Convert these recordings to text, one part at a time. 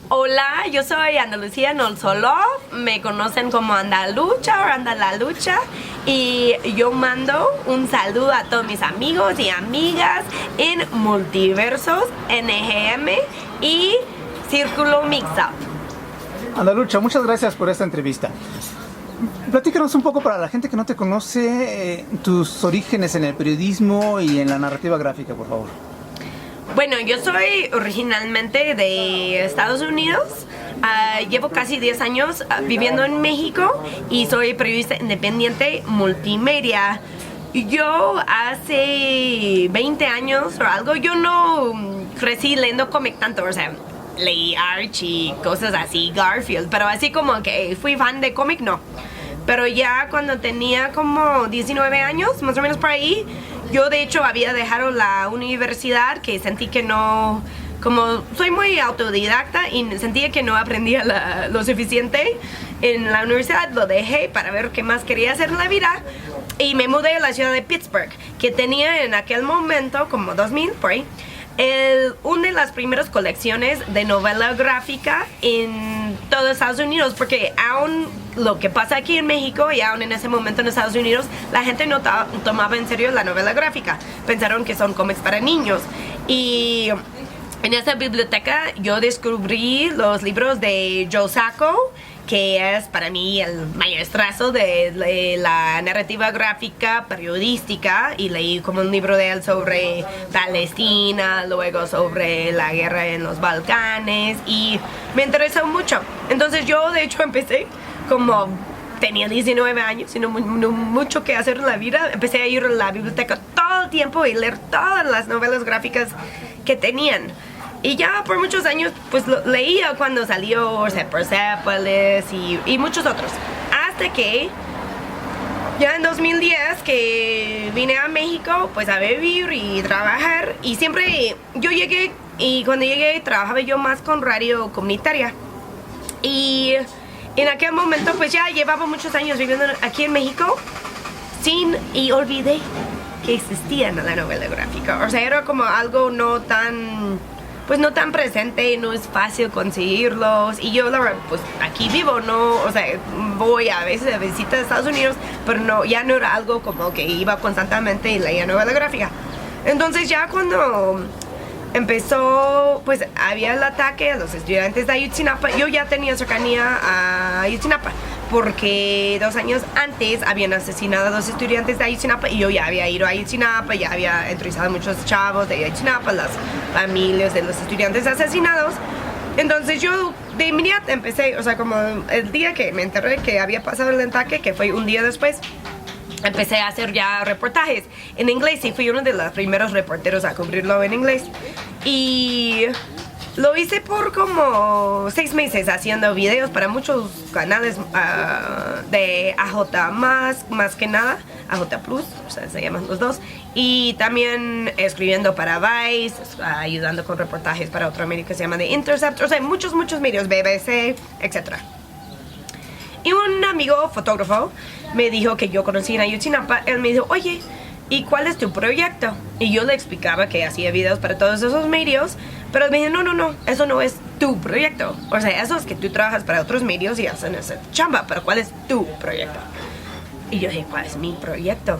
Hola, yo soy Ana Lucía Nolsolo, me conocen como Andalucha o Andalalucha y yo mando un saludo a todos mis amigos y amigas en Multiversos, NGM y Círculo Mixup. Andalucha, muchas gracias por esta entrevista. Platícanos un poco para la gente que no te conoce, tus orígenes en el periodismo y en la narrativa gráfica, por favor. Bueno, yo soy originalmente de Estados Unidos. Llevo casi 10 años viviendo en México y soy periodista independiente multimedia. Yo hace 20 años o algo, yo no crecí leyendo cómic tanto, o sea, leí Archie y cosas así, Garfield, pero así como que fui fan de cómic, no. Pero ya cuando tenía como 19 años, más o menos por ahí, yo de hecho había dejado la universidad, que sentí que no, como soy muy autodidacta y sentía que no aprendía lo suficiente en la universidad, lo dejé para ver qué más quería hacer en la vida y me mudé a la ciudad de Pittsburgh, que tenía en aquel momento, como 2000 por ahí, una de las primeras colecciones de novela gráfica en todo Estados Unidos, porque aún lo que pasa aquí en México y aún en ese momento en Estados Unidos, la gente no tomaba en serio la novela gráfica, pensaron que son cómics para niños. Y en esa biblioteca yo descubrí los libros de Joe Sacco, que es para mí el maestrazo de la narrativa gráfica periodística, y leí como un libro de él sobre Palestina, luego sobre la guerra en los Balcanes y me interesó mucho. Entonces yo de hecho empecé como tenía 19 años y no mucho que hacer en la vida, empecé a ir a la biblioteca todo el tiempo y leer todas las novelas gráficas que tenían. Y ya por muchos años pues leía cuando salió Persepolis y muchos otros. Hasta que ya en 2010 que vine a México pues a vivir y trabajar. Y siempre yo llegué y cuando llegué trabajaba yo más con radio comunitaria. Y en aquel momento pues ya llevaba muchos años viviendo aquí en México y olvidé que existía la novela gráfica. O sea, era como algo no tan presente, no es fácil conseguirlos y yo la verdad pues aquí vivo, no, o sea, voy a veces de visita a Estados Unidos, pero no, ya no era algo como que iba constantemente y leía novela gráfica. Entonces ya cuando empezó, pues había el ataque a los estudiantes de Ayotzinapa, yo ya tenía cercanía a Ayotzinapa porque 2 años antes habían asesinado a 2 estudiantes de Ayotzinapa y yo ya había ido a Ayotzinapa, ya había entrevistado a muchos chavos de Ayotzinapa, las familias de los estudiantes asesinados. Entonces yo de inmediato empecé, o sea, como el día que me enteré que había pasado el ataque, que fue un día después, empecé a hacer ya reportajes en inglés y fui uno de los primeros reporteros a cubrirlo en inglés. Y lo hice por como 6 meses haciendo videos para muchos canales de AJ más que nada, AJ Plus, o sea, se llaman los dos. Y también escribiendo para Vice, ayudando con reportajes para otro medio que se llama The Intercept, o sea, muchos medios, BBC, etc. Y un amigo fotógrafo me dijo que yo conocí en Ayotzinapa. Él me dijo, oye, ¿y cuál es tu proyecto? Y yo le explicaba que hacía videos para todos esos medios, pero él me dijo, no, eso no es tu proyecto. O sea, eso es que tú trabajas para otros medios y hacen esa chamba, pero ¿cuál es tu proyecto? Y yo dije, ¿cuál es mi proyecto?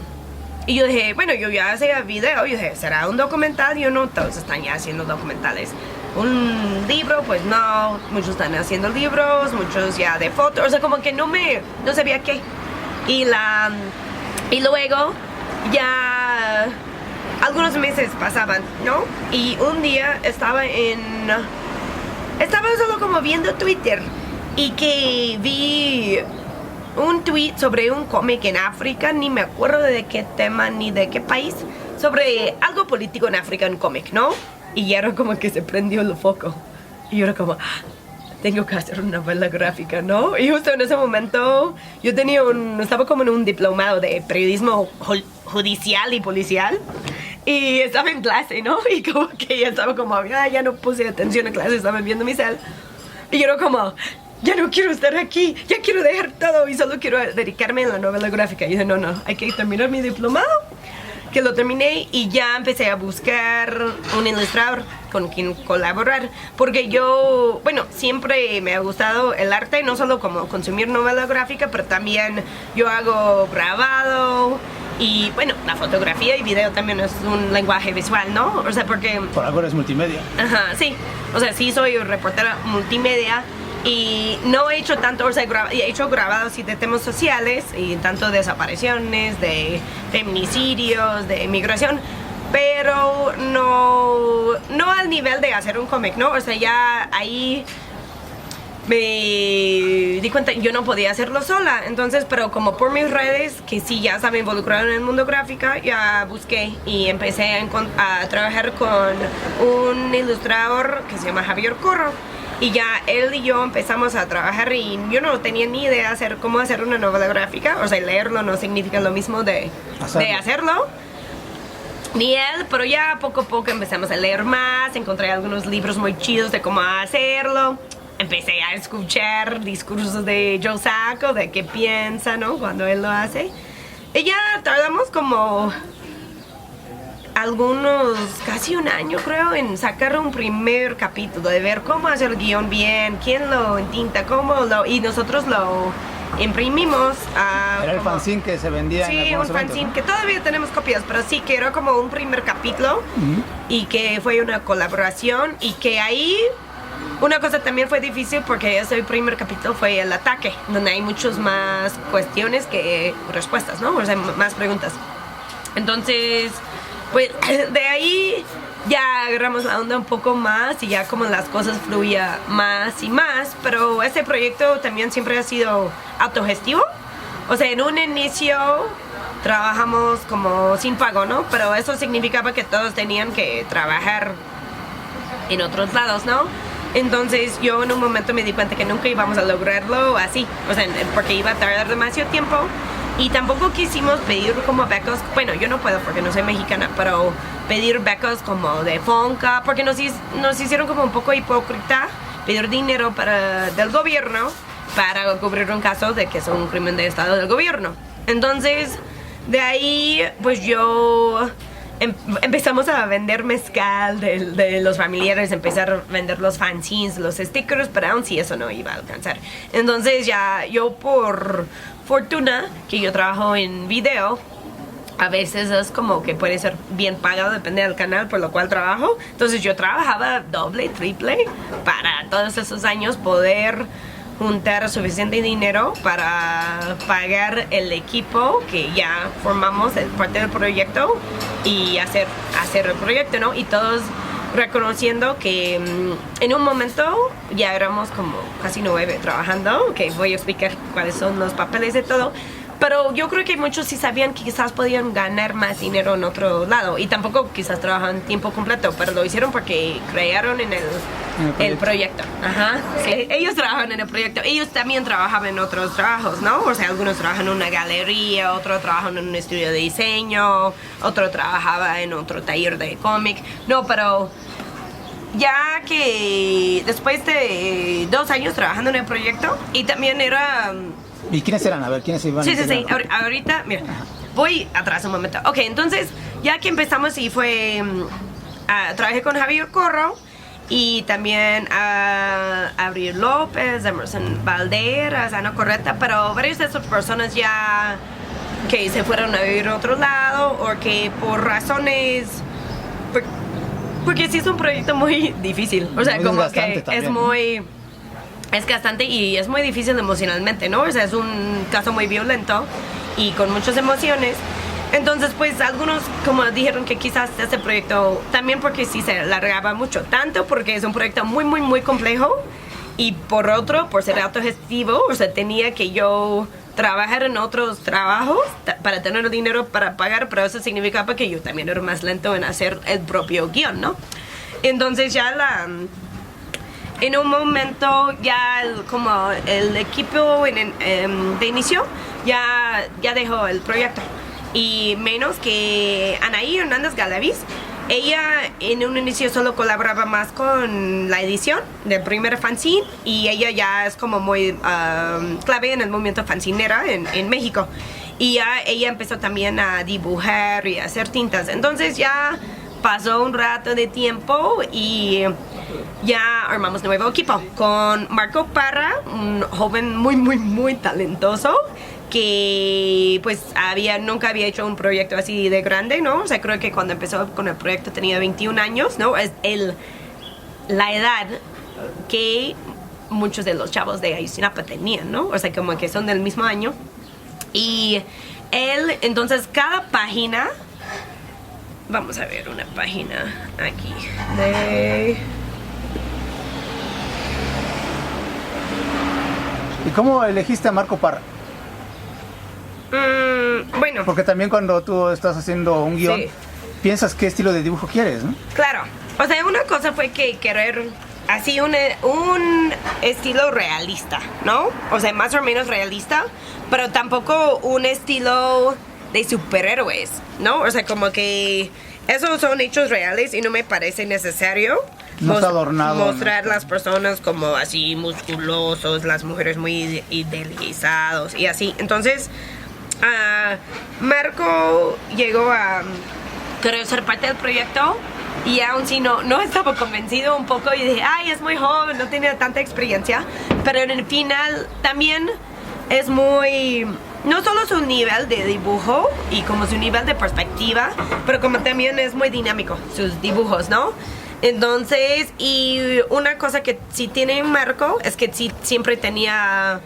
Y yo dije, bueno, yo ya hacía video, yo dije, ¿será un documental? Yo no, todos están ya haciendo documentales. Un libro, pues no, muchos están haciendo libros, muchos ya de fotos, o sea, como que no sabía qué. Y luego ya algunos meses pasaban, ¿no? Y un día estaba solo como viendo Twitter y que vi un tweet sobre un cómic en África, ni me acuerdo de qué tema ni de qué país, sobre algo político en África, un cómic, ¿no? Y ya era como que se prendió el foco. Y yo era como, tengo que hacer una novela gráfica, ¿no? Y justo en ese momento yo estaba como en un diplomado de periodismo judicial y policial. Y estaba en clase, ¿no? Y como que ya estaba como, ya no puse atención en clase, estaba viendo mi cel. Y yo era como, ya no quiero estar aquí, ya quiero dejar todo y solo quiero dedicarme a la novela gráfica. Y dije, no, hay que terminar mi diplomado que lo terminé y ya empecé a buscar un ilustrador con quien colaborar, porque yo, bueno, siempre me ha gustado el arte, no solo como consumir novela gráfica, pero también yo hago grabado y, bueno, la fotografía y video también es un lenguaje visual, ¿no? O sea, porque... Por algo eres multimedia. Ajá, sí, o sea, sí soy reportera multimedia. Y no he hecho tanto, o sea, he hecho grabados y de temas sociales y tanto de desapariciones, de feminicidios, de migración, pero no al nivel de hacer un cómic, ¿no? O sea, ya ahí me di cuenta yo no podía hacerlo sola, entonces, pero como por mis redes, que sí ya estaba involucrado en el mundo gráfico, ya busqué y empecé a trabajar con un ilustrador que se llama Javier Corro. Y ya él y yo empezamos a trabajar y yo no tenía ni idea de cómo hacer una novela gráfica. O sea, leerlo no significa lo mismo de hacerlo. Ni él, pero ya poco a poco empezamos a leer más. Encontré algunos libros muy chidos de cómo hacerlo. Empecé a escuchar discursos de Joe Sacco, de qué piensa, ¿no? Cuando él lo hace. Y ya tardamos como... casi un año creo en sacar un primer capítulo, de ver cómo hacer el guión bien, quién lo entinta, y nosotros lo imprimimos. Era el fanzine que se vendía en algunos un fanzine, eventos, ¿no? Que todavía tenemos copias, pero sí que era como un primer capítulo y que fue una colaboración y que ahí una cosa también fue difícil porque ese primer capítulo fue el ataque, donde hay muchas más cuestiones que respuestas, ¿no? O sea, más preguntas. Entonces... pues de ahí ya agarramos la onda un poco más y ya como las cosas fluían más y más, pero este proyecto también siempre ha sido autogestivo. O sea, en un inicio trabajamos como sin pago, ¿no? Pero eso significaba que todos tenían que trabajar en otros lados, ¿no? Entonces yo en un momento me di cuenta que nunca íbamos a lograrlo así, o sea, porque iba a tardar demasiado tiempo. Y tampoco quisimos pedir como becas, bueno, yo no puedo porque no soy mexicana, pero pedir becas como de Fonca, porque nos hicieron como un poco hipócrita pedir dinero del gobierno para cubrir un caso de que es un crimen de estado del gobierno. Entonces, de ahí, pues yo empezamos a vender mezcal de los familiares, empezar a vender los fanzines, los stickers, pero aún sí eso no iba a alcanzar. Entonces ya yo por fortuna, que yo trabajo en video, a veces es como que puede ser bien pagado, depende del canal por lo cual trabajo. Entonces yo trabajaba doble, triple para todos esos años poder juntar suficiente dinero para pagar el equipo que ya formamos, parte del proyecto, y hacer el proyecto, ¿no? Y todos reconociendo que en un momento ya éramos como casi 9 trabajando, que voy a explicar cuáles son los papeles de todo. Pero yo creo que muchos sí sabían que quizás podían ganar más dinero en otro lado y tampoco quizás trabajaban tiempo completo, pero lo hicieron porque crearon en el proyecto. Ajá, sí. Ellos trabajan en el proyecto, ellos también trabajaban en otros trabajos, ¿no? O sea, algunos trabajan en una galería, otros trabajan en un estudio de diseño, otro trabajaba en otro taller de cómic. No, pero ya que después de 2 años trabajando en el proyecto y también era... ¿Y quiénes eran? A ver, ¿quiénes iban? Sí. Ahorita, mira, voy atrás un momento. Ok, entonces, ya que empezamos y trabajé con Javier Corro y también a Abril López, Emerson Valderas, Ana Correta, pero varias de esas personas ya que se fueron a vivir a otro lado o que por razones... Porque sí es un proyecto muy difícil, o sea, muy como que también, es muy... ¿no? Es gastante y es muy difícil emocionalmente, ¿no? O sea, es un caso muy violento y con muchas emociones. Entonces, pues, algunos como dijeron que quizás este proyecto, también porque sí se alargaba mucho, tanto porque es un proyecto muy, muy, muy complejo y por otro, por ser autogestivo, o sea, tenía que yo trabajar en otros trabajos para tener dinero para pagar, pero eso significaba que yo también era más lento en hacer el propio guión, ¿no? Entonces ya en un momento ya como el equipo de inicio ya dejó el proyecto y menos que Anaí Hernández Galaviz, ella en un inicio solo colaboraba más con la edición del primer fanzine y ella ya es como muy clave en el movimiento fanzinera en México. y ya ella empezó también a dibujar y a hacer tintas. Entonces ya pasó un rato de tiempo y ya armamos nuevo equipo con Marco Parra, un joven muy talentoso que pues nunca había hecho un proyecto así de grande, ¿no? O sea, creo que cuando empezó con el proyecto tenía 21 años, ¿no? Es la edad que muchos de los chavos de Ayotzinapa tenían, ¿no? O sea, como que son del mismo año. Y él, entonces, cada página, vamos a ver una página aquí de... ¿Y cómo elegiste a Marco Parra? Bueno. Porque también cuando tú estás haciendo un guión, sí, piensas qué estilo de dibujo quieres, ¿no? Claro. O sea, una cosa fue que querer así un estilo realista, ¿no? O sea, más o menos realista, pero tampoco un estilo de superhéroes, ¿no? O sea, como que esos son hechos reales y no me parece necesario no está adornado, mostrar las personas como así musculosos, las mujeres muy idealizados y así. Entonces, Marco llegó a querer ser parte del proyecto y aún si no estaba convencido un poco y dije, ay, es muy joven, no tiene tanta experiencia, pero en el final también es muy, no solo su nivel de dibujo y como su nivel de perspectiva, pero como también es muy dinámico sus dibujos, ¿no? Entonces, y una cosa que sí tiene Marco es que sí siempre tenía,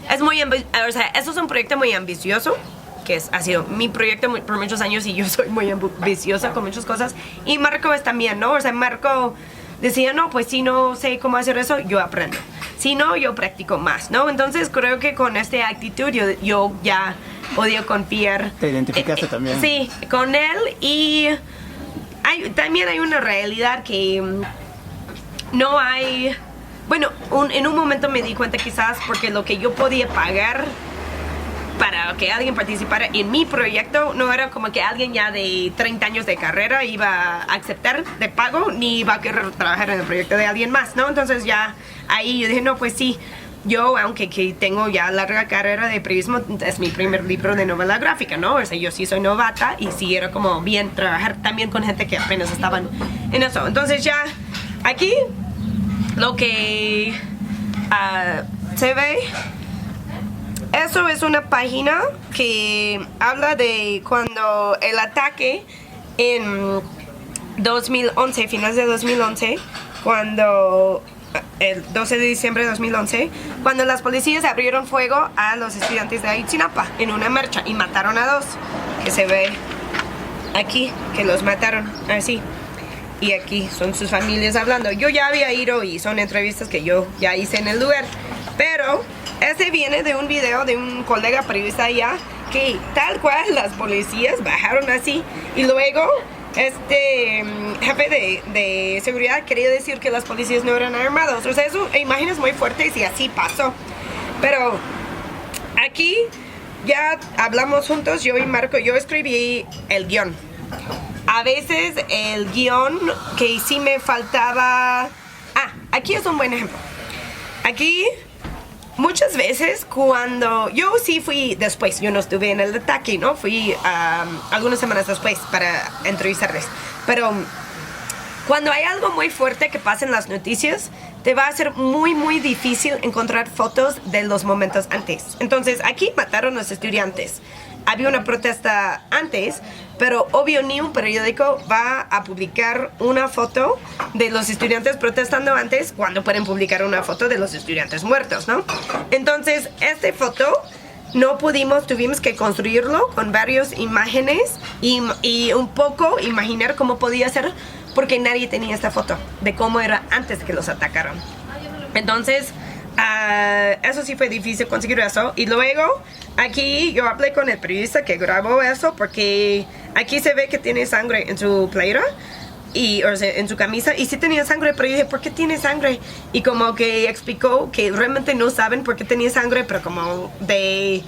o sea, eso es un proyecto muy ambicioso, que ha sido mi proyecto por muchos años y yo soy muy ambiciosa con muchas cosas. Y Marco es también, ¿no? O sea, Marco decía, no, pues si no sé cómo hacer eso, yo aprendo. Si no, yo practico más, ¿no? Entonces creo que con esta actitud yo ya podía confiar. ¿Te identificaste también? Sí, con él. Y también hay una realidad que no hay... Bueno, en un momento me di cuenta quizás porque lo que yo podía pagar para que alguien participara en mi proyecto no era como que alguien ya de 30 años de carrera iba a aceptar de pago ni iba a querer trabajar en el proyecto de alguien más, ¿no? Entonces ya ahí yo dije, no, pues sí, yo aunque que tengo ya larga carrera de periodismo, es mi primer libro de novela gráfica, ¿no? O sea, yo sí soy novata y sí era como bien trabajar también con gente que apenas estaban en eso. Entonces ya aquí lo que se ve, eso es una página que habla de cuando el ataque en 2011, finales de 2011, cuando el 12 de diciembre de 2011, cuando las policías abrieron fuego a los estudiantes de Ayotzinapa en una marcha y mataron a 2, que se ve aquí, que los mataron así. Y aquí son sus familias hablando. Yo ya había ido y son entrevistas que yo ya hice en el lugar. Pero ese viene de un video de un colega periodista allá que tal cual las policías bajaron así. Y luego este jefe de seguridad quería decir que las policías no eran armados. O sea, eso, imágenes muy fuertes y así pasó. Pero aquí ya hablamos juntos, yo y Marco. Yo escribí el guión. A veces el guión que sí me faltaba... aquí es un buen ejemplo. Aquí, muchas veces cuando... Yo sí fui después, yo no estuve en el ataque, ¿no? Fui algunas semanas después para entrevistarles. Pero cuando hay algo muy fuerte que pasa en las noticias, te va a ser muy difícil encontrar fotos de los momentos antes. Entonces, aquí mataron a los estudiantes. Había una protesta antes, pero obvio ni un periódico va a publicar una foto de los estudiantes protestando antes cuando pueden publicar una foto de los estudiantes muertos, ¿no? Entonces, esta foto no pudimos, tuvimos que construirlo con varias imágenes y un poco imaginar cómo podía ser porque nadie tenía esta foto de cómo era antes que los atacaron. Entonces, eso sí fue difícil conseguir eso. Y luego, aquí yo hablé con el periodista que grabó eso porque aquí se ve que tiene sangre en su playera o sea, en su camisa, y sí tenía sangre, pero yo dije, ¿por qué tiene sangre? Y como que explicó que realmente no saben por qué tenía sangre, pero como de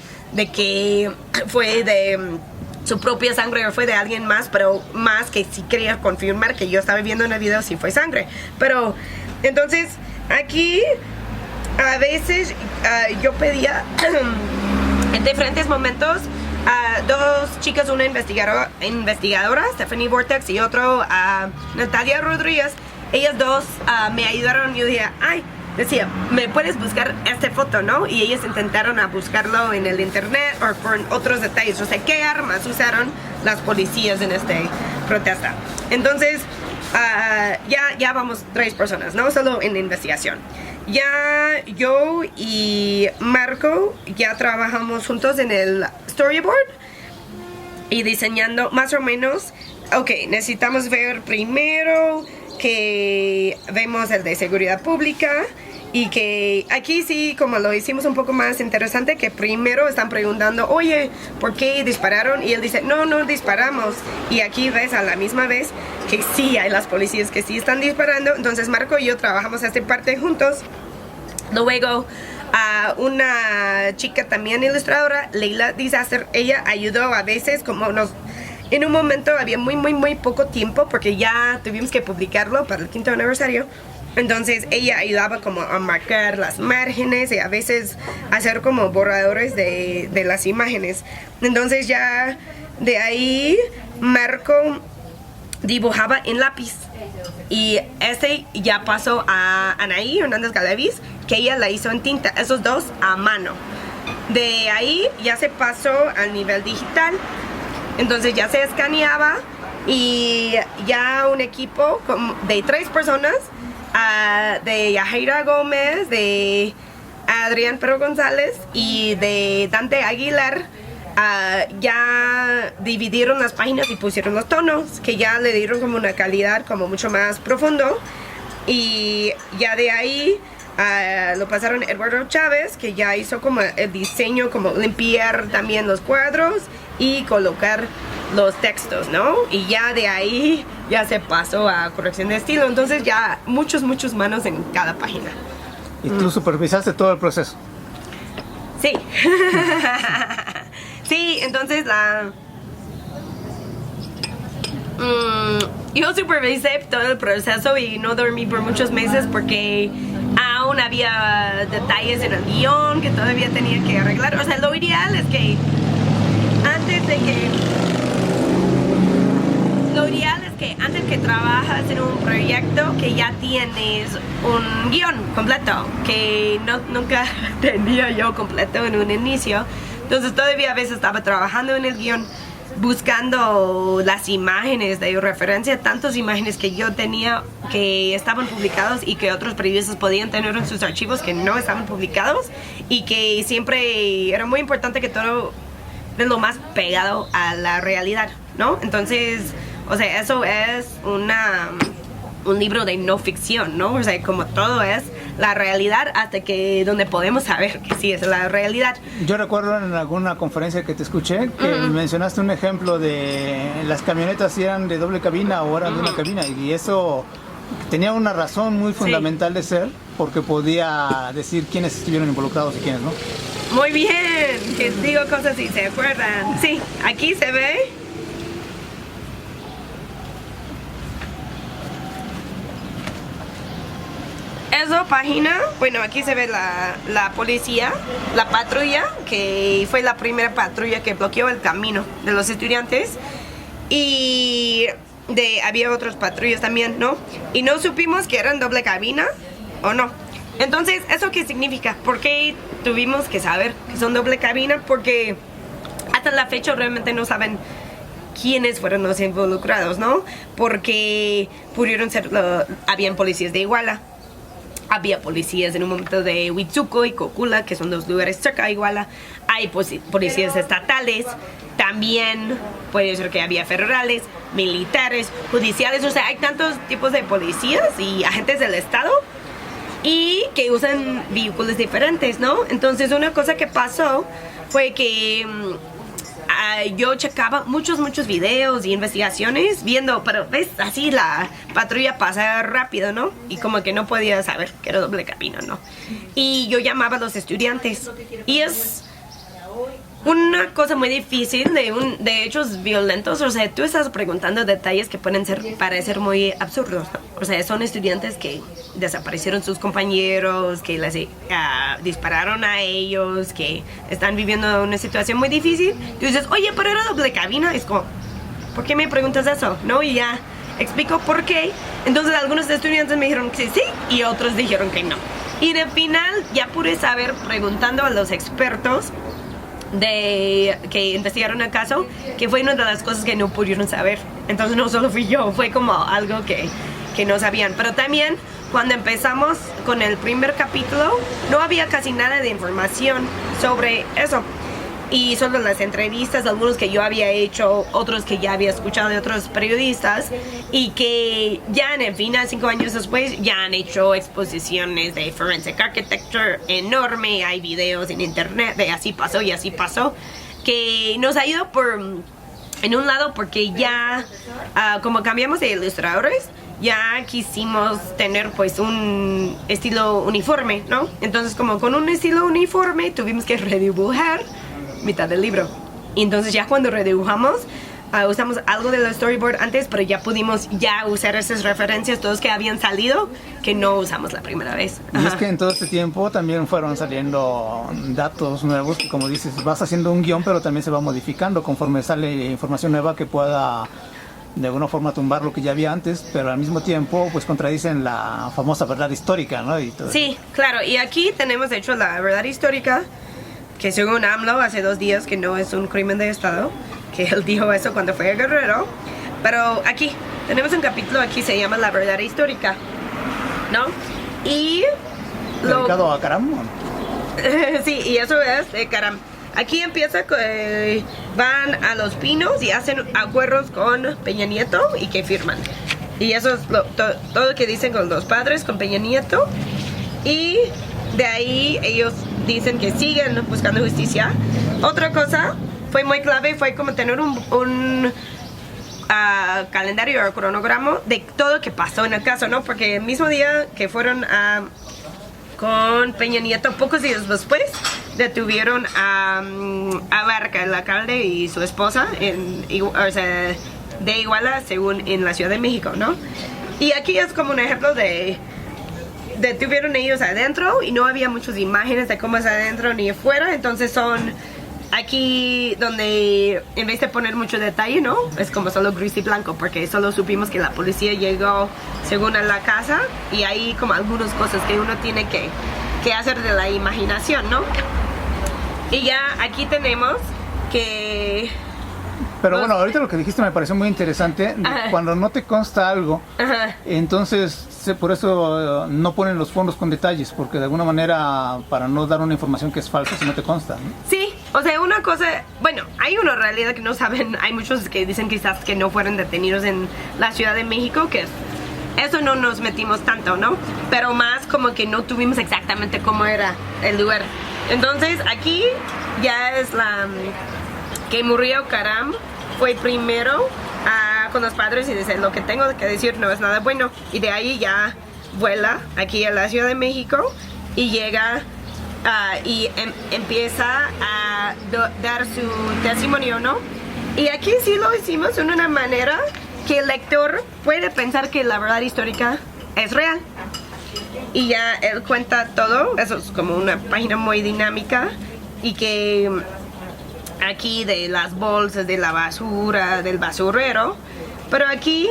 que fue de su propia sangre o fue de alguien más, pero más que sí quería confirmar que yo estaba viendo en el video si fue sangre. Pero entonces aquí a veces yo pedía en diferentes momentos dos chicas, una investigadora, Stephanie Vortex, y otro, Natalia Rodríguez. Ellas dos me ayudaron. Yo dije, decía, ¿me puedes buscar esta foto, no? Y ellas intentaron a buscarlo en el internet o por otros detalles. O sea, ¿qué armas usaron las policías en esta protesta? Entonces, ya vamos 3 personas, ¿no? Solo en investigación. Ya yo y Marco ya trabajamos juntos en el storyboard y diseñando más o menos. Ok, necesitamos ver primero que vemos el de seguridad pública y que aquí sí, como lo hicimos un poco más interesante, que primero están preguntando, oye, ¿por qué dispararon? Y él dice, no disparamos. Y aquí ves a la misma vez que sí hay las policías que sí están disparando. Entonces Marco y yo trabajamos esta parte juntos. Luego una chica también ilustradora, Leila Disaster, ella ayudó a veces como en un momento había muy poco tiempo porque ya tuvimos que publicarlo para el 5º aniversario. Entonces ella ayudaba como a marcar las márgenes y a veces hacer como borradores de las imágenes. Entonces ya de ahí Marco dibujaba en lápiz. Y este ya pasó a Anaí Hernández Galaviz, que ella la hizo en tinta, esos dos a mano. De ahí ya se pasó al nivel digital. Entonces ya se escaneaba y ya un equipo de 3 personas, de Yajaira Gómez, de Adrián Perro González y de Dante Aguilar, ya dividieron las páginas y pusieron los tonos, que ya le dieron como una calidad como mucho más profundo. Y ya de ahí lo pasaron a Eduardo Chávez, que ya hizo como el diseño, como limpiar también los cuadros y colocar los textos, ¿no? Y ya de ahí ya se pasó a corrección de estilo. Entonces ya muchos manos en cada página. ¿Y tú supervisaste todo el proceso? Sí. Sí, entonces yo supervisé todo el proceso y no dormí por muchos meses porque aún había detalles en el guión que todavía tenía que arreglar. O sea, lo ideal es que antes que trabajas en un proyecto que ya tienes un guión completo, que nunca tenía yo completo en un inicio. Entonces todavía a veces estaba trabajando en el guión, buscando las imágenes de referencia, tantas imágenes que yo tenía que estaban publicados y que otros periodistas podían tener en sus archivos que no estaban publicados, y que siempre era muy importante que todo es lo más pegado a la realidad, ¿no? Entonces, o sea, eso es un libro de no ficción, ¿no? O sea, como todo es la realidad hasta que donde podemos saber que sí es la realidad. Yo recuerdo en alguna conferencia que te escuché que mencionaste un ejemplo de las camionetas si eran de doble cabina o eran de una cabina, y eso tenía una razón muy fundamental de ser, porque podía decir quiénes estuvieron involucrados y quiénes no. Muy bien, que digo cosas y se acuerdan. Sí, aquí se ve. Esa página, bueno, aquí se ve la policía, la patrulla, que fue la primera patrulla que bloqueó el camino de los estudiantes. Y había otras patrullas también, ¿no? Y no supimos que eran doble cabina o no. Entonces, ¿eso qué significa? ¿Por qué tuvimos que saber que son doble cabina? Porque hasta la fecha realmente no saben quiénes fueron los involucrados, ¿no? Porque pudieron ser, habían policías de Iguala, había policías en un momento de Huitzuco y Cocula, que son 2 lugares cerca de Iguala, hay policías estatales, también puede ser que había federales, militares, judiciales, o sea, hay tantos tipos de policías y agentes del Estado y que usan vehículos diferentes, ¿no? Entonces una cosa que pasó fue que yo checaba muchos videos y investigaciones viendo, pero ves, así la patrulla pasa rápido, ¿no? Y como que no podía saber que era doble cabina, ¿no? Y yo llamaba a los estudiantes y una cosa muy difícil de hechos violentos, o sea, tú estás preguntando detalles que pueden parecer muy absurdos, ¿no? O sea, son estudiantes que desaparecieron sus compañeros, que les dispararon a ellos, que están viviendo una situación muy difícil. Tú dices, oye, pero era doble cabina. Es como, ¿por qué me preguntas eso? ¿No? Y ya explico por qué. Entonces algunos estudiantes me dijeron que sí y otros dijeron que no. Y al final ya pude saber, preguntando a los expertos que investigaron el caso, que fue una de las cosas que no pudieron saber. Entonces no solo fui yo, fue como algo que no sabían. Pero también cuando empezamos con el primer capítulo no había casi nada de información sobre eso. Y solo las entrevistas, algunos que yo había hecho, otros que ya había escuchado de otros periodistas, y que ya en el final, 5 años después, ya han hecho exposiciones de Forensic Architecture enorme, hay videos en internet de así pasó y así pasó, que nos ha ido en un lado porque ya, como cambiamos de ilustradores, ya quisimos tener pues un estilo uniforme, ¿no? Entonces como con un estilo uniforme tuvimos que redibujar mitad del libro. Y entonces ya cuando redibujamos, usamos algo del storyboard antes, pero ya pudimos ya usar esas referencias, todos que habían salido, que no usamos la primera vez. Y es que en todo este tiempo también fueron saliendo datos nuevos, que como dices, vas haciendo un guión, pero también se va modificando conforme sale información nueva que pueda de alguna forma tumbar lo que ya había antes, pero al mismo tiempo pues contradicen la famosa verdad histórica, ¿no? Y todo sí, claro, y aquí tenemos de hecho la verdad histórica, que según AMLO hace 2 días que no es un crimen de Estado, que él dijo eso cuando fue a Guerrero, pero aquí tenemos un capítulo, aquí se llama La verdad histórica, ¿no? Y ¿dedicado a Caram? sí, y eso es de Caram. Aquí empieza que van a Los Pinos y hacen acuerdos con Peña Nieto y que firman. Y eso es todo lo que dicen con los padres, con Peña Nieto. Y de ahí ellos dicen que siguen buscando justicia. Otra cosa fue muy clave, fue como tener un calendario o cronograma de todo lo que pasó en el caso, ¿no? Porque el mismo día que fueron con Peña Nieto, pocos días después, detuvieron a Barca, el alcalde, y su esposa de Iguala, según en la Ciudad de México, ¿no? Y aquí es como un ejemplo de detuvieron ellos adentro y no había muchas imágenes de cómo es adentro ni afuera, entonces son aquí donde en vez de poner mucho detalle, ¿no? Es como solo gris y blanco, porque solo supimos que la policía llegó según a la casa y hay como algunas cosas que uno tiene que hacer de la imaginación, ¿no? Y ya aquí tenemos que... Pero bueno, ahorita lo que dijiste me pareció muy interesante. Cuando no te consta algo, entonces por eso no ponen los fondos con detalles, porque de alguna manera para no dar una información que es falsa si no te consta, ¿no? Sí, o sea, una cosa, bueno, hay una realidad que no saben, hay muchos que dicen quizás que no fueron detenidos en la Ciudad de México, que eso no nos metimos tanto, ¿no? Pero más como que no tuvimos exactamente cómo era el lugar. Entonces aquí ya es que Murillo Caram fue primero con los padres y dice, lo que tengo que decir no es nada bueno. Y de ahí ya vuela aquí a la Ciudad de México y llega y empieza a dar su testimonio, ¿no? Y aquí sí lo hicimos de una manera que el lector puede pensar que la verdad histórica es real. Y ya él cuenta todo, eso es como una página muy dinámica y que... aquí de las bolsas, de la basura, del basurero, pero aquí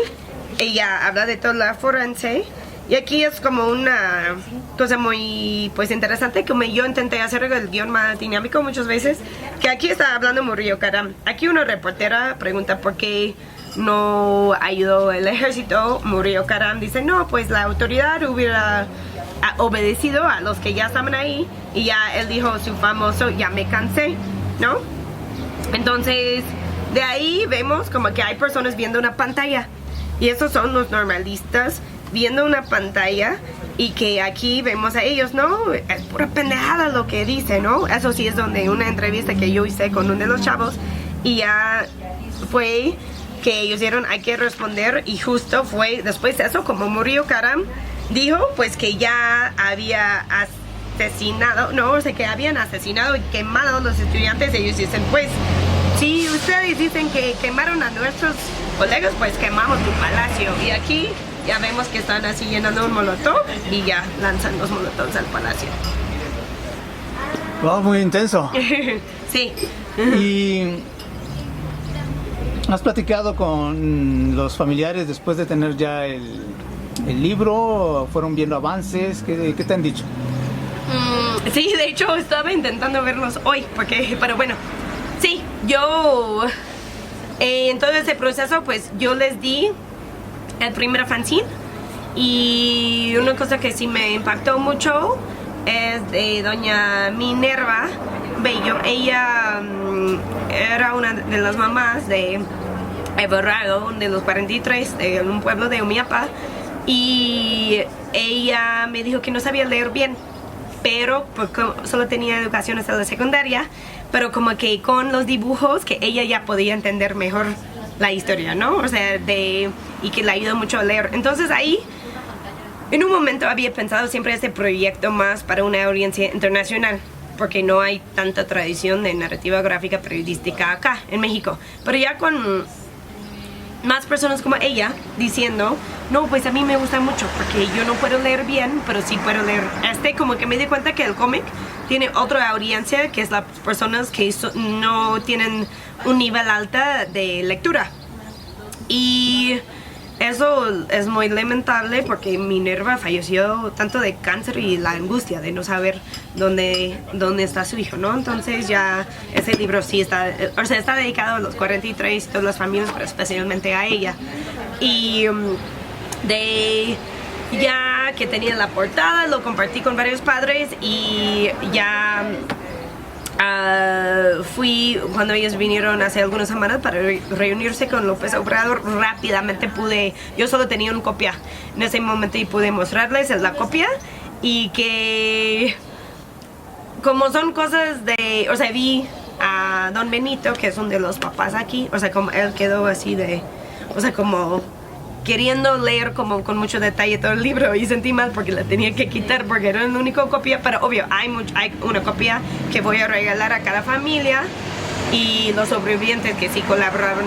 ella habla de toda la forense y aquí es como una cosa muy pues interesante, como yo intenté hacer el guión más dinámico muchas veces, que aquí está hablando Murillo Caram. Aquí una reportera pregunta por qué no ayudó el ejército. Murillo Caram dice, no, pues la autoridad hubiera obedecido a los que ya estaban ahí, y ya él dijo su famoso ya me cansé, ¿no? Entonces de ahí vemos como que hay personas viendo una pantalla y esos son los normalistas viendo una pantalla, y que aquí vemos a ellos, ¿no? Es pura pendejada lo que dice, ¿no? Eso sí es donde una entrevista que yo hice con uno de los chavos y ya fue que ellos dijeron hay que responder, y justo fue después de eso como Murillo Caram dijo pues que ya había asesinado, no, o sea, que habían asesinado y quemado a los estudiantes, ellos dicen, pues, si ustedes dicen que quemaron a nuestros colegas, pues quemamos tu palacio. Y aquí ya vemos que están así llenando un molotov y ya lanzan los molotovs al palacio. Wow, muy intenso. Sí. ¿Y has platicado con los familiares después de tener ya el libro? ¿Fueron viendo avances? ¿Qué te han dicho? Sí, de hecho estaba intentando verlos hoy, pero bueno, sí, yo en todo ese proceso pues yo les di el primer fanzine y una cosa que sí me impactó mucho es de doña Minerva Bello. Ella era una de las mamás de Everardo, de los 43, de un pueblo de Umiapa, y ella me dijo que no sabía leer bien, pero porque solo tenía educación hasta la secundaria, pero como que con los dibujos que ella ya podía entender mejor la historia, ¿no? O sea, y que le ayudó mucho a leer. Entonces ahí, en un momento había pensado siempre este proyecto más para una audiencia internacional, porque no hay tanta tradición de narrativa gráfica periodística acá, en México. Pero ya con más personas como ella diciendo, no, pues a mí me gusta mucho porque yo no puedo leer bien, pero sí puedo leer como que me di cuenta que el cómic tiene otra audiencia, que es las personas que no tienen un nivel alto de lectura. Y eso es muy lamentable porque Minerva falleció tanto de cáncer y la angustia de no saber dónde está su hijo, ¿no? Entonces ya ese libro sí está dedicado a los 43, todas las familias, pero especialmente a ella. Y ya que tenía la portada, lo compartí con varios padres y ya fui cuando ellos vinieron hace algunas semanas para reunirse con López Obrador. Rápidamente yo solo tenía una copia en ese momento y pude mostrarles la copia, y que como son cosas o sea, vi a don Benito, que es uno de los papás aquí, o sea, como él quedó así o sea, como queriendo leer como con mucho detalle todo el libro, y sentí mal porque la tenía que quitar porque era la única copia, pero obvio hay una copia que voy a regalar a cada familia y los sobrevivientes que sí colaboraron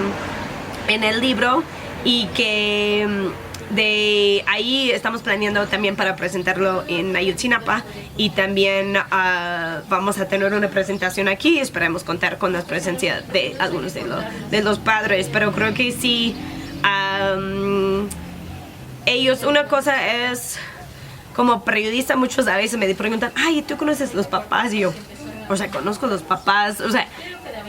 en el libro, y que de ahí estamos planeando también para presentarlo en Ayotzinapa, y también vamos a tener una presentación aquí. Esperemos contar con la presencia de algunos de los padres, pero creo que sí. Ellos, una cosa es, como periodista, muchos a veces me preguntan, ay, ¿tú conoces los papás? Y yo, o sea, conozco los papás, o sea,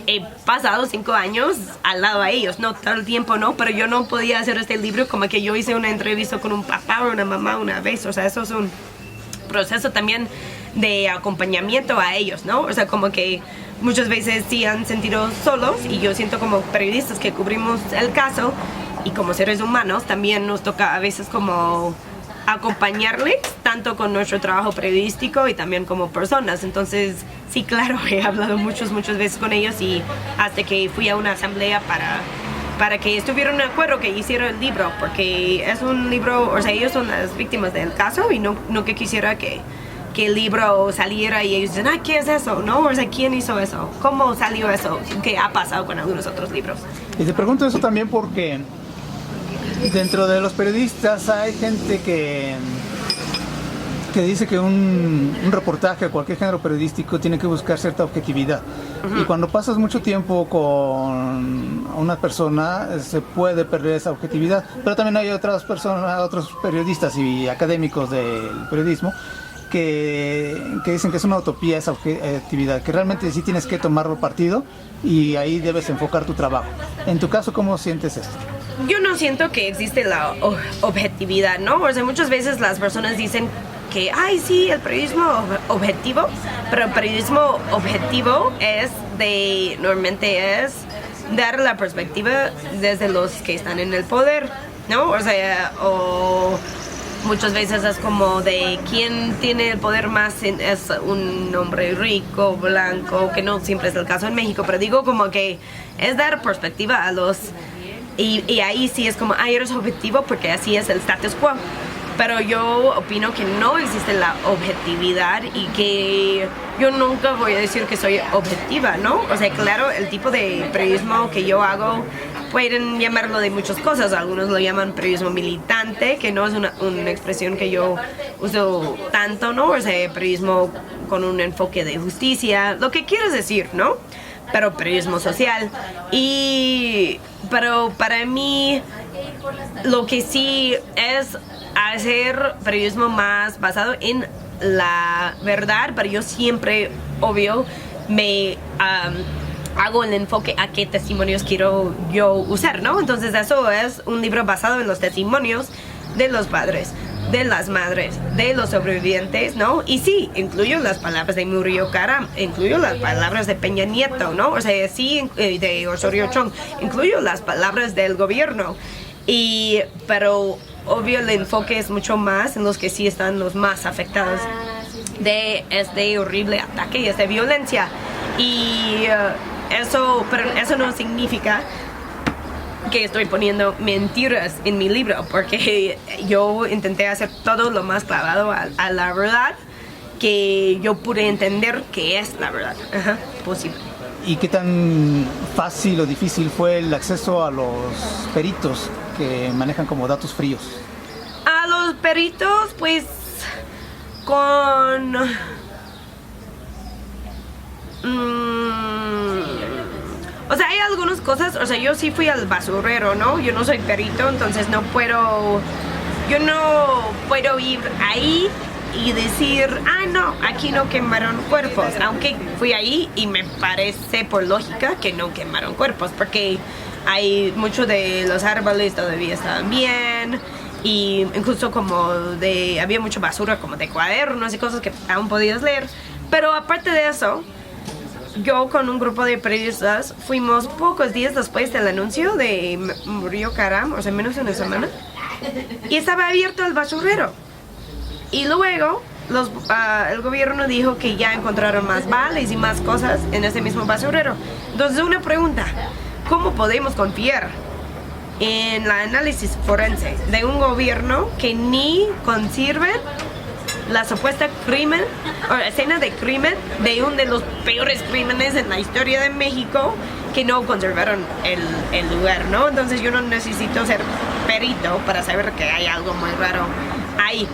he pasado 5 años al lado a ellos, no todo el tiempo, no, pero yo no podía hacer este libro como que yo hice una entrevista con un papá o una mamá una vez. O sea, eso es un proceso también de acompañamiento a ellos, ¿no? O sea, como que muchas veces sí han sentido solos, y yo siento como periodistas que cubrimos el caso y como seres humanos también nos toca a veces como acompañarles tanto con nuestro trabajo periodístico y también como personas. Entonces sí, claro, he hablado muchas veces con ellos, y hasta que fui a una asamblea para que estuvieran de acuerdo que hiciera el libro, porque es un libro, o sea, ellos son las víctimas del caso, y no que quisiera que el libro saliera y ellos dicen, ah, ¿qué es eso? ¿No? O sea, ¿quién hizo eso? ¿Cómo salió eso? ¿Qué ha pasado con algunos otros libros? Y te pregunto eso también porque dentro de los periodistas hay gente que dice que un reportaje, cualquier género periodístico, tiene que buscar cierta objetividad. Y cuando pasas mucho tiempo con una persona, se puede perder esa objetividad. Pero también hay otras personas, otros periodistas y académicos del periodismo que dicen que es una utopía esa objetividad, que realmente sí tienes que tomarlo partido y ahí debes enfocar tu trabajo. En tu caso, ¿cómo sientes esto? Yo no siento que existe la objetividad, ¿no? O sea, muchas veces las personas dicen que, ay, sí, el periodismo objetivo, pero el periodismo objetivo normalmente es dar la perspectiva desde los que están en el poder, ¿no? O sea, muchas veces es como de quién tiene el poder más, es un hombre rico, blanco, que no siempre es el caso en México, pero digo como que es dar perspectiva a los... Y ahí sí es como, eres objetivo porque así es el status quo. pero yo opino que no existe la objetividad y que yo nunca voy a decir que soy objetiva, ¿no? O sea, claro, el tipo de periodismo que yo hago pueden llamarlo de muchas cosas. Algunos lo llaman periodismo militante, que no es una expresión que yo uso tanto, ¿no? O sea, periodismo con un enfoque de justicia, lo que quieres decir, ¿no? Pero periodismo social. Pero para mí, lo que sí es hacer periodismo más basado en la verdad, pero yo siempre, obvio, me hago el enfoque a qué testimonios quiero yo usar, ¿no? Entonces eso es un libro basado en los testimonios de los padres, de las madres, de los sobrevivientes, ¿no? Y sí, incluyo las palabras de Murillo Karam, incluyo las palabras de Peña Nieto, ¿no? O sea, sí, de Osorio Chong, incluyo las palabras del gobierno. Pero obvio el enfoque es mucho más en los que sí están los más afectados de este horrible ataque y esta violencia. Y pero eso no significa que estoy poniendo mentiras en mi libro, porque yo intenté hacer todo lo más clavado a la verdad que yo pude entender que es la verdad posible. ¿Y qué tan fácil o difícil fue el acceso a los peritos que manejan como datos fríos? A los peritos, pues, con... o sea, hay algunas cosas, o sea, yo sí fui al basurero, ¿no? Yo no soy perito, entonces yo no puedo ir ahí y decir, no, aquí no quemaron cuerpos, aunque fui ahí y me parece por lógica que no quemaron cuerpos, porque hay muchos de los árboles todavía estaban bien, y incluso había mucha basura como de cuadernos y cosas que aún podías leer. Pero aparte de eso, yo con un grupo de periodistas fuimos pocos días después del anuncio de Murillo Karam, o sea, menos de una semana, y estaba abierto el basurero. Y luego el gobierno dijo que ya encontraron más balas y más cosas en ese mismo basurero. Entonces una pregunta, ¿cómo podemos confiar en el análisis forense de un gobierno que ni conserva la supuesta crimen o escena de crimen de uno de los peores crímenes en la historia de México, que no conservaron el lugar, ¿no? Entonces yo no necesito ser perito para saber que hay algo muy raro ahí.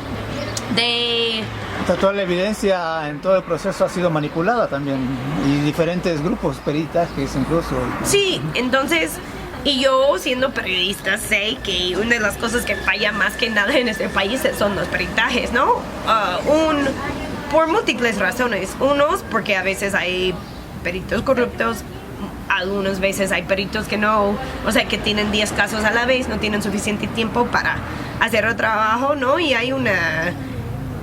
Toda la evidencia en todo el proceso ha sido manipulada también, y diferentes grupos, peritajes incluso. Sí, entonces, y yo siendo periodista sé que una de las cosas que falla más que nada en este país son los peritajes, ¿no? Por múltiples razones. Unos, porque a veces hay peritos corruptos, algunas veces hay peritos que no, o sea, que tienen 10 casos a la vez, no tienen suficiente tiempo para hacer el trabajo, ¿no? Y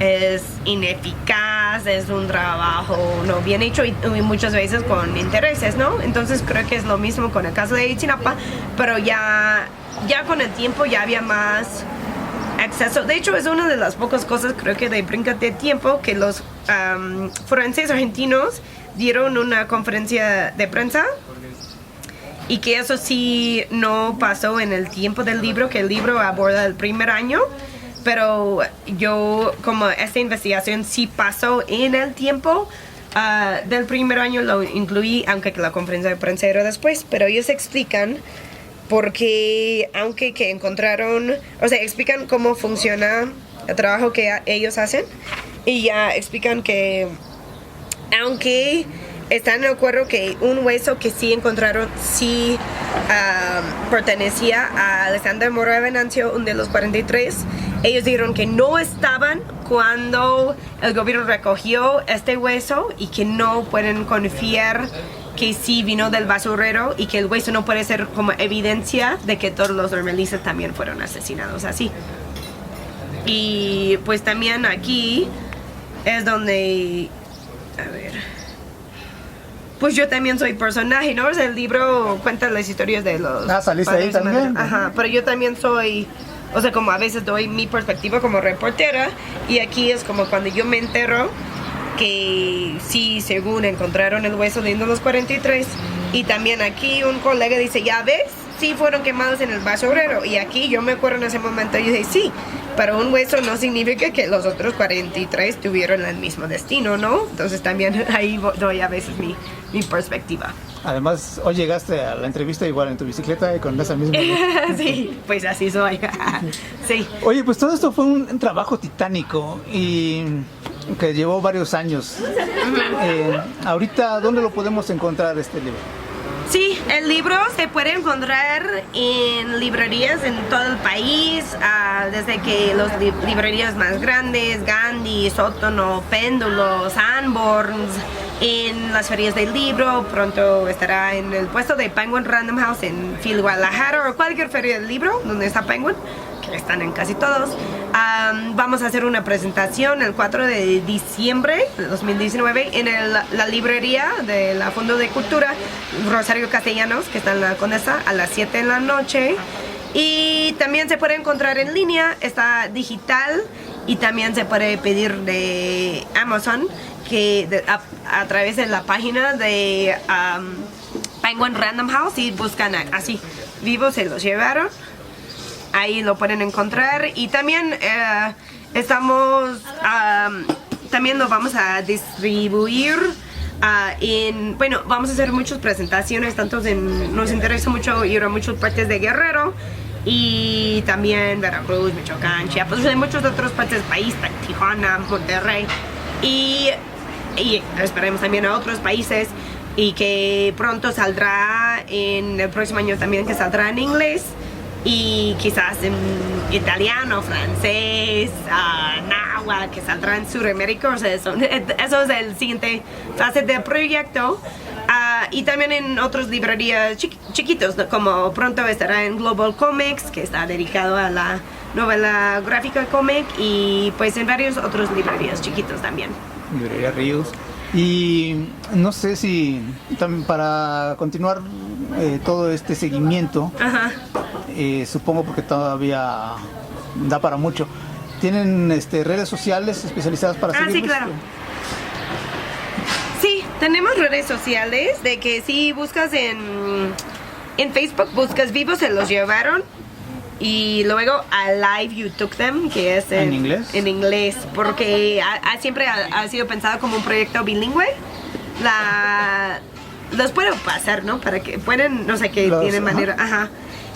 es ineficaz, es un trabajo no bien hecho y muchas veces con intereses, ¿no? Entonces creo que es lo mismo con el caso de Ayotzinapa, pero ya con el tiempo ya había más acceso. De hecho, es una de las pocas cosas, creo que de Bríncate Tiempo, que los forenses argentinos dieron una conferencia de prensa, y que eso sí no pasó en el tiempo del libro, que el libro aborda el primer año. Pero yo, como esta investigación sí pasó en el tiempo del primer año, lo incluí, aunque la conferencia de prensa era después. Pero ellos explican porque, aunque que encontraron, o sea, explican cómo funciona el trabajo que ellos hacen. Y ya explican que, aunque están de acuerdo que un hueso que sí encontraron sí pertenecía a Alexander Mora Venancio, uno de los 43. Ellos dijeron que no estaban cuando el gobierno recogió este hueso y que no pueden confiar que sí vino del basurero, y que el hueso no puede ser como evidencia de que todos los normalistas también fueron asesinados así. Y pues también aquí es donde, a ver, pues yo también soy personaje, ¿no? O sea, el libro cuenta las historias de los... ¿Saliste ahí también? Ajá, pero yo también soy... O sea, como a veces doy mi perspectiva como reportera, y aquí es como cuando yo me entero que sí, según encontraron el hueso de uno de los 43, y también aquí un colega dice, ya ves, sí fueron quemados en el basurero, y aquí yo me acuerdo en ese momento y dije, sí, pero un hueso no significa que los otros 43 tuvieron el mismo destino, ¿no? Entonces también ahí doy a veces mi perspectiva. Además, hoy llegaste a la entrevista igual en tu bicicleta y con esa misma... Sí, pues así soy. Sí. Oye, pues todo esto fue un trabajo titánico y que llevó varios años. Ahorita, ¿dónde lo podemos encontrar este libro? Sí, el libro se puede encontrar en librerías en todo el país, desde que las librerías más grandes, Gandhi, Sótono, Péndulo, Sanborns, en las ferias del libro, pronto estará en el puesto de Penguin Random House en Phil, Guadalajara, o cualquier feria del libro donde está Penguin, que están en casi todos. Vamos a hacer una presentación el 4 de diciembre de 2019 en la librería de la Fondo de Cultura Rosario Castellanos, que está en la Condesa, a las 7 de la noche. Y también se puede encontrar en línea, está digital, y también se puede pedir de Amazon, que a través de la página de Penguin Random House, y buscan así, vivos se los llevaron. Ahí lo pueden encontrar, y también también lo vamos a distribuir vamos a hacer muchas presentaciones, nos interesa mucho ir a muchas partes de Guerrero y también Veracruz, Michoacán, Chiapas, de muchas otras partes del país, Tijuana, Monterrey, y esperemos también a otros países, y que pronto saldrá en el próximo año también, que saldrá en inglés y quizás en italiano, francés, náhuatl, que saldrá en Sudamérica. O sea, eso es el siguiente fase del proyecto. Y también en otras librerías chiquitos, ¿no? Como pronto estará en Global Comics, que está dedicado a la novela gráfica cómic, y pues en varios otros librerías chiquitos también. Librería Ríos. Y no sé si para continuar todo este seguimiento, supongo porque todavía da para mucho, ¿tienen redes sociales especializadas para seguirlos? Sí, claro. Sí, tenemos redes sociales, de que si buscas en Facebook, buscas Vivos se los llevaron, y luego Alive You Took Them, que es ¿En inglés? En inglés, porque siempre ha sido pensado como un proyecto bilingüe. Los puedo pasar, ¿no? Para que pueden, no sé qué tienen manera. Ajá.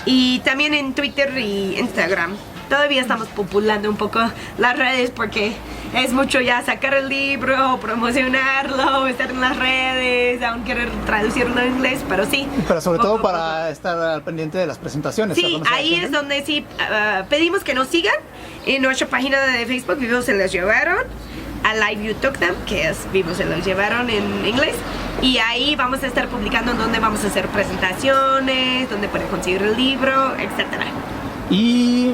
Y también en Twitter y Instagram. Todavía estamos populando un poco las redes, porque es mucho ya sacar el libro, promocionarlo, estar en las redes, aún querer traducirlo en inglés, pero sí. Pero sobre todo para estar al pendiente de las presentaciones. Sí, ahí es donde sí pedimos que nos sigan en nuestra página de Facebook, Vivos se los llevaron, Alive You Took Them, que es Vivos se los llevaron en inglés, y ahí vamos a estar publicando en donde vamos a hacer presentaciones, donde pueden conseguir el libro, etcétera. Y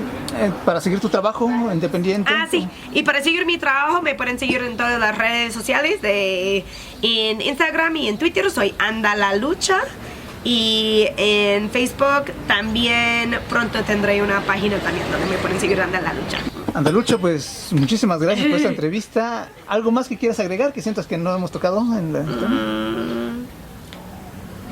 para seguir tu trabajo independiente. Sí, y para seguir mi trabajo me pueden seguir en todas las redes sociales, en Instagram y en Twitter soy Andalalucha, y en Facebook también pronto tendré una página también donde me pueden seguir Andalalucha. Andalucha, pues muchísimas gracias por esta entrevista. ¿Algo más que quieras agregar que sientas que no hemos tocado en la...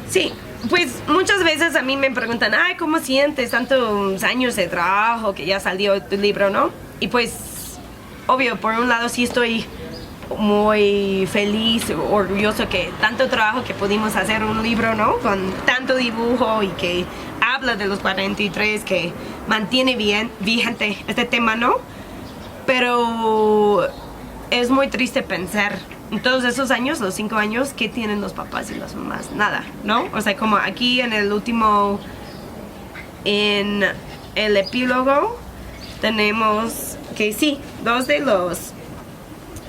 Sí, pues muchas veces a mí me preguntan, ¿cómo sientes tantos años de trabajo que ya salió tu libro, no? Y pues, obvio, por un lado sí estoy muy feliz, orgulloso que tanto trabajo que pudimos hacer un libro, ¿no? Con tanto dibujo y que habla de los 43, que mantiene vigente este tema, ¿no? Pero es muy triste pensar en todos esos años, los 5 años, ¿qué tienen los papás y las mamás? Nada, ¿no? O sea, como aquí en el último, en el epílogo, tenemos que sí, 2 de los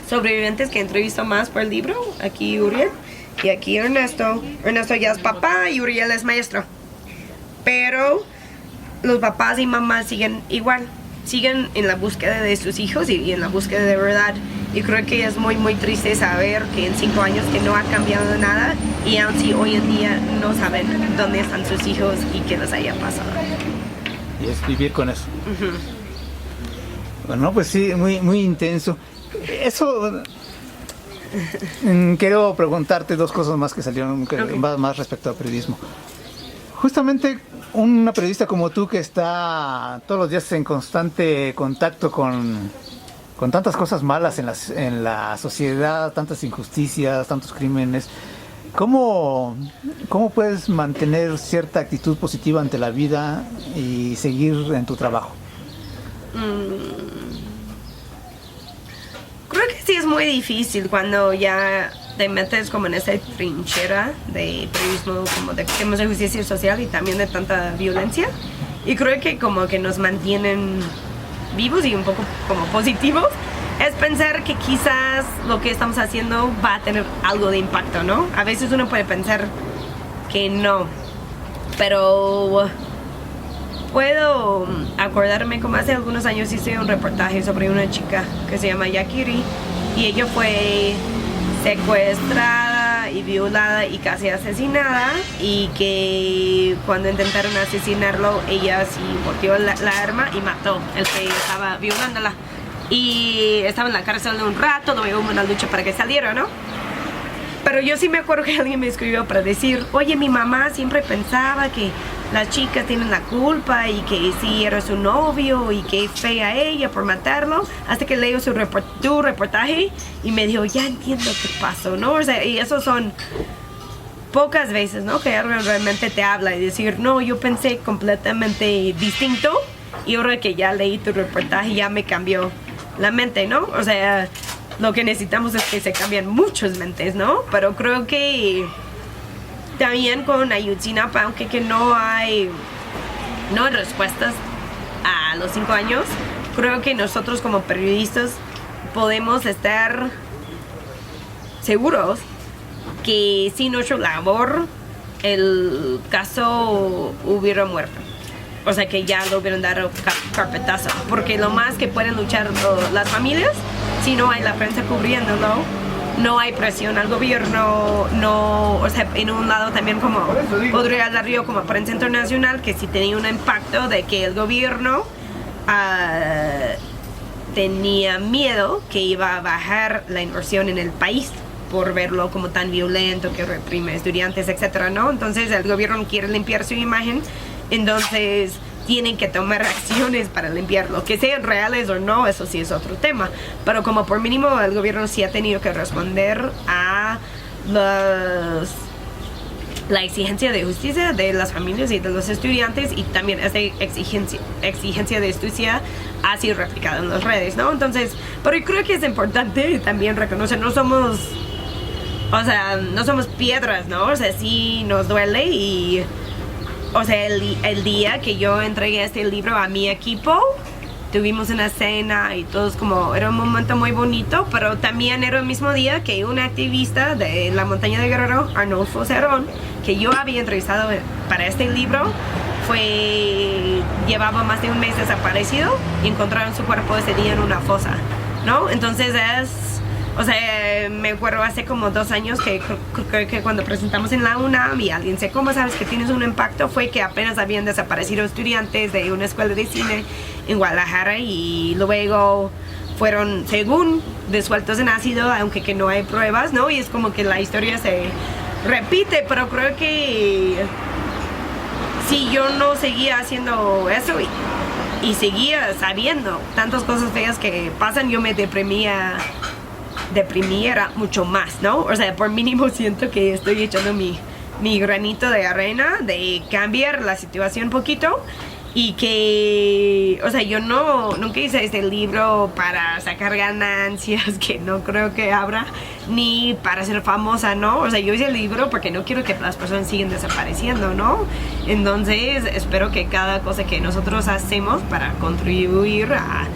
sobrevivientes que entrevistó más por el libro, aquí Uriel y aquí Ernesto. Ernesto ya es papá y Uriel es maestro. Pero los papás y mamás siguen igual, siguen en la búsqueda de sus hijos y en la búsqueda de verdad. Y creo que es muy muy triste saber que en 5 años que no ha cambiado nada, y aun si hoy en día no saben dónde están sus hijos y qué les haya pasado. Y es vivir con eso. Bueno, pues sí, muy intenso. Eso... quiero preguntarte 2 cosas más que salieron más respecto al periodismo. Justamente una periodista como tú que está todos los días en constante contacto con tantas cosas malas en la sociedad, tantas injusticias, tantos crímenes, ¿cómo puedes mantener cierta actitud positiva ante la vida y seguir en tu trabajo? Creo que sí es muy difícil cuando ya te metes como en esa trinchera de periodismo, como de temas de justicia social y también de tanta violencia. Y creo que como que nos mantienen vivos y un poco como positivos es pensar que quizás lo que estamos haciendo va a tener algo de impacto, ¿no? A veces uno puede pensar que no, pero puedo acordarme como hace algunos años hice un reportaje sobre una chica que se llama Yakiri y ella fue secuestrada y violada y casi asesinada, y que cuando intentaron asesinarlo ella sí volteó la arma y mató al que estaba violándola, y estaba en la cárcel de un rato, luego hubo una lucha para que saliera, ¿no? Pero yo sí me acuerdo que alguien me escribió para decir, oye, mi mamá siempre pensaba que las chicas tienen la culpa y que sí era su novio y que fea ella por matarlo, hasta que leo tu reportaje y me dijo, ya entiendo qué pasó, ¿no? O sea, y eso son pocas veces, ¿no? Que alguien realmente te habla y decir, no, yo pensé completamente distinto y ahora que ya leí tu reportaje ya me cambió la mente, ¿no? O sea, lo que necesitamos es que se cambien muchas mentes, ¿no? Pero creo que también con Ayotzinapa, aunque que no hay respuestas a los 5 años, creo que nosotros como periodistas podemos estar seguros que sin nuestra labor el caso hubiera muerto. O sea, que ya lo hubieran dado carpetazo. Porque lo más que pueden luchar las familias, si no hay la prensa cubriéndolo, no hay presión al gobierno, no, o sea, en un lado también como podría dar Río como prensa internacional, que sí tenía un impacto de que el gobierno tenía miedo que iba a bajar la inversión en el país por verlo como tan violento, que reprime estudiantes, etcétera, ¿no? Entonces el gobierno quiere limpiar su imagen, entonces tienen que tomar acciones para limpiarlo, que sean reales o no, eso sí es otro tema, pero como por mínimo el gobierno sí ha tenido que responder a la exigencia de justicia de las familias y de los estudiantes, y también esa exigencia de justicia ha sido replicada en las redes, ¿no? Entonces, pero yo creo que es importante también reconocer, no somos piedras, ¿no? O sea, sí nos duele y... O sea, el día que yo entregué este libro a mi equipo, tuvimos una cena y todos como, era un momento muy bonito, pero también era el mismo día que un activista de la montaña de Guerrero, Arnulfo Cerón, que yo había entrevistado para este libro, llevaba más de un mes desaparecido y encontraron su cuerpo ese día en una fosa, ¿no? Entonces o sea, me acuerdo hace como 2 años que cuando presentamos en la UNAM y alguien dice, ¿cómo sabes que tienes un impacto? Fue que apenas habían desaparecido estudiantes de una escuela de cine en Guadalajara y luego fueron, según, disueltos en ácido, aunque que no hay pruebas, ¿no? Y es como que la historia se repite, pero creo que si yo no seguía haciendo eso y seguía sabiendo tantas cosas feas que pasan, yo me deprimiera mucho más, ¿no? O sea, por mínimo siento que estoy echando mi granito de arena de cambiar la situación un poquito, y que, o sea, yo nunca hice este libro para sacar ganancias, que no creo que habrá, ni para ser famosa, ¿no? O sea, yo hice el libro porque no quiero que las personas sigan desapareciendo, ¿no? Entonces, espero que cada cosa que nosotros hacemos para contribuir a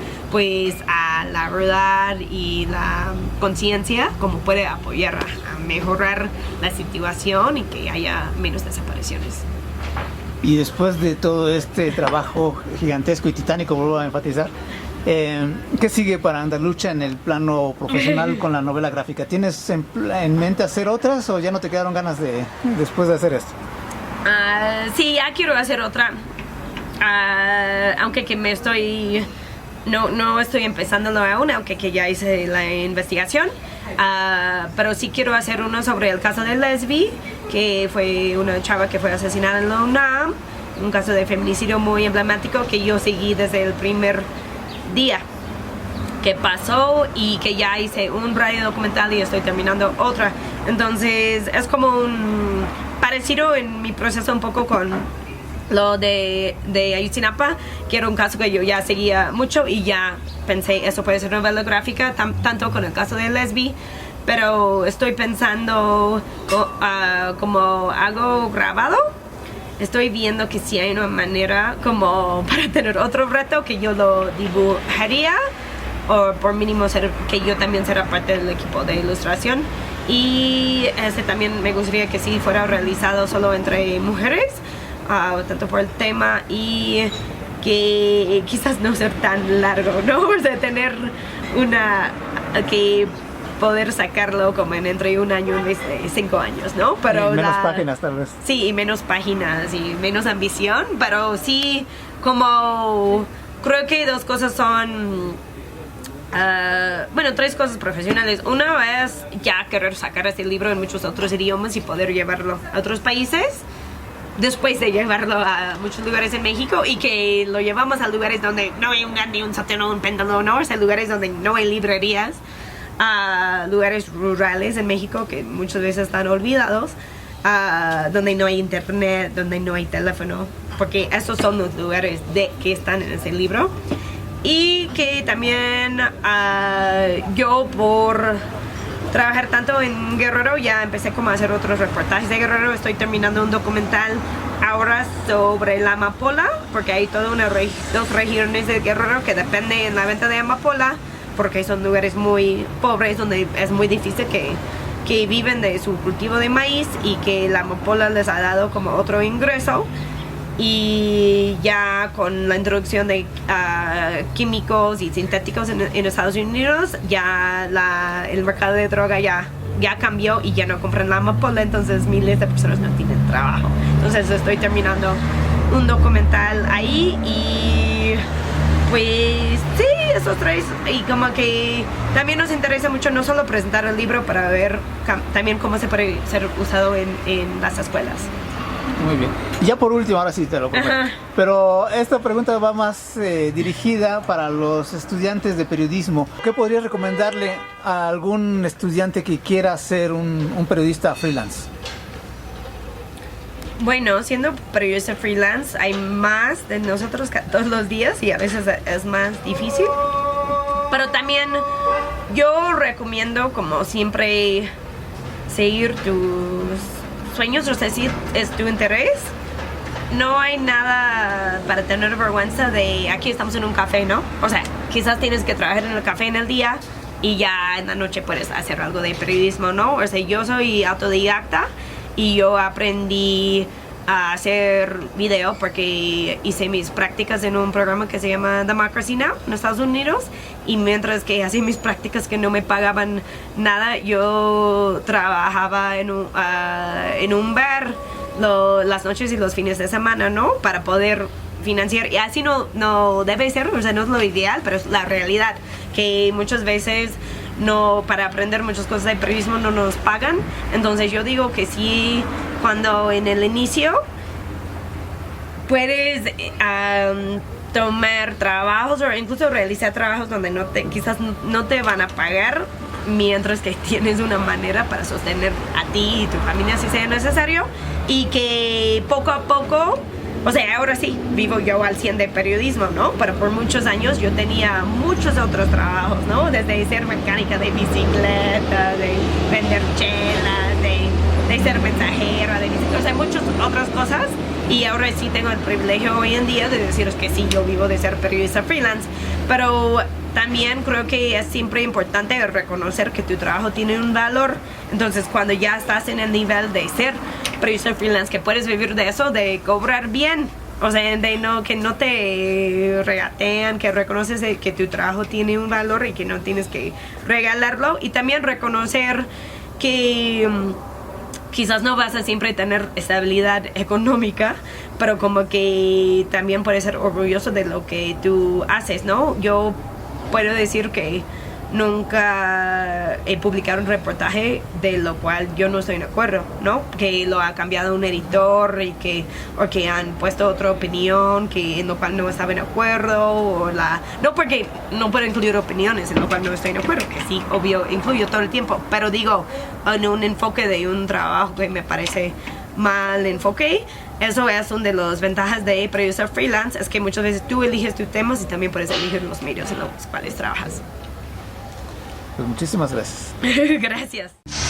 la verdad y la conciencia, como puede apoyar a mejorar la situación y que haya menos desapariciones. Y después de todo este trabajo gigantesco y titánico, vuelvo a enfatizar, ¿qué sigue para Andalucha en el plano profesional con la novela gráfica? ¿Tienes en mente hacer otras o ya no te quedaron ganas después de hacer esto? Sí, ya quiero hacer otra, aunque que no estoy empezándolo aún, aunque que ya hice la investigación, pero sí quiero hacer uno sobre el caso de Lesbi, que fue una chava que fue asesinada en la UNAM, un caso de feminicidio muy emblemático que yo seguí desde el primer día que pasó y que ya hice un radio documental y estoy terminando otra. Entonces es como un parecido en mi proceso un poco con lo de Ayotzinapa, que era un caso que yo ya seguía mucho y ya pensé, eso puede ser novela gráfica, tanto con el caso de Lesbi, pero estoy pensando como algo grabado. Estoy viendo que si hay una manera como para tener otro reto que yo lo dibujaría o por mínimo que yo también será parte del equipo de ilustración, y también me gustaría que sí fuera realizado solo entre mujeres, tanto por el tema y que quizás no ser tan largo, ¿no? O sea, tener que poder sacarlo como en entre un año y 5 años, ¿no? Pero menos páginas tal vez. Sí, y menos páginas y menos ambición, pero sí como creo que dos cosas son tres cosas profesionales. Una es ya querer sacar este libro en muchos otros idiomas y poder llevarlo a otros países después de llevarlo a muchos lugares en México, y que lo llevamos a lugares donde no hay un Gandhi, un Sótano, un péndulo, ¿no? O sea, lugares donde no hay librerías, a lugares rurales en México que muchas veces están olvidados, donde no hay internet, donde no hay teléfono, porque esos son los lugares que están en ese libro. Y que también yo por trabajar tanto en Guerrero ya empecé como a hacer otros reportajes de Guerrero. Estoy terminando un documental ahora sobre la amapola, porque hay toda dos regiones de Guerrero que dependen de la venta de amapola, porque son lugares muy pobres donde es muy difícil que viven de su cultivo de maíz, y que la amapola les ha dado como otro ingreso. Y ya con la introducción de químicos y sintéticos en Estados Unidos, ya el mercado de droga ya cambió y ya no compran la amapola, entonces miles de personas no tienen trabajo. Entonces estoy terminando un documental ahí, y pues sí, esos tres. Y como que también nos interesa mucho no solo presentar el libro, para ver también cómo se puede ser usado en las escuelas. Muy bien. Y ya por último, ahora sí te lo prometo. Pero esta pregunta va más dirigida para los estudiantes de periodismo. ¿Qué podrías recomendarle a algún estudiante que quiera ser un periodista freelance? Bueno, siendo periodista freelance hay más de nosotros todos los días y a veces es más difícil. Pero también yo recomiendo, como siempre, seguir tus sueños, o sea, si es tu interés. No hay nada para tener vergüenza de aquí estamos en un café, ¿no? O sea, quizás tienes que trabajar en el café en el día y ya en la noche puedes hacer algo de periodismo, ¿no? O sea, yo soy autodidacta y yo aprendí a hacer video porque hice mis prácticas en un programa que se llama Democracy Now! En Estados Unidos, y mientras que hacía mis prácticas que no me pagaban nada, yo trabajaba en un bar las noches y los fines de semana, ¿no? Para poder financiar, y así no debe ser, o sea, no es lo ideal, pero es la realidad, que muchas veces para aprender muchas cosas de periodismo no nos pagan. Entonces yo digo que sí, cuando en el inicio puedes tomar trabajos o incluso realizar trabajos donde quizás no te van a pagar, mientras que tienes una manera para sostener a ti y tu familia si sea necesario, y que poco a poco, o sea, ahora sí, vivo yo al 100 de periodismo, ¿no? Pero por muchos años yo tenía muchos otros trabajos, ¿no? Desde ser mecánica de bicicleta, de vender chelas, de ser mensajera, de bicicleta, o sea, muchas otras cosas. Y ahora sí tengo el privilegio hoy en día de deciros que sí, yo vivo de ser periodista freelance. Pero también creo que es siempre importante reconocer que tu trabajo tiene un valor. Entonces, cuando ya estás en el nivel de ser periodista freelance, que puedes vivir de eso, de cobrar bien, o sea, que no te regatean, que reconoces que tu trabajo tiene un valor y que no tienes que regalarlo. Y también reconocer que quizás no vas a siempre tener estabilidad económica, pero como que también puedes ser orgulloso de lo que tú haces, ¿no? Yo puedo decir que nunca he publicado un reportaje de lo cual yo no estoy de acuerdo, ¿no? Que lo ha cambiado un editor o que han puesto otra opinión que en lo cual no estaba de acuerdo no, porque no puedo incluir opiniones en lo cual no estoy de acuerdo, que sí, obvio, incluyo todo el tiempo, pero digo, en un enfoque de un trabajo que me parece mal enfoque. Eso es una de las ventajas de producir freelance, es que muchas veces tú eliges tus temas y también puedes elegir los medios en los cuales trabajas. Pues muchísimas gracias. Gracias.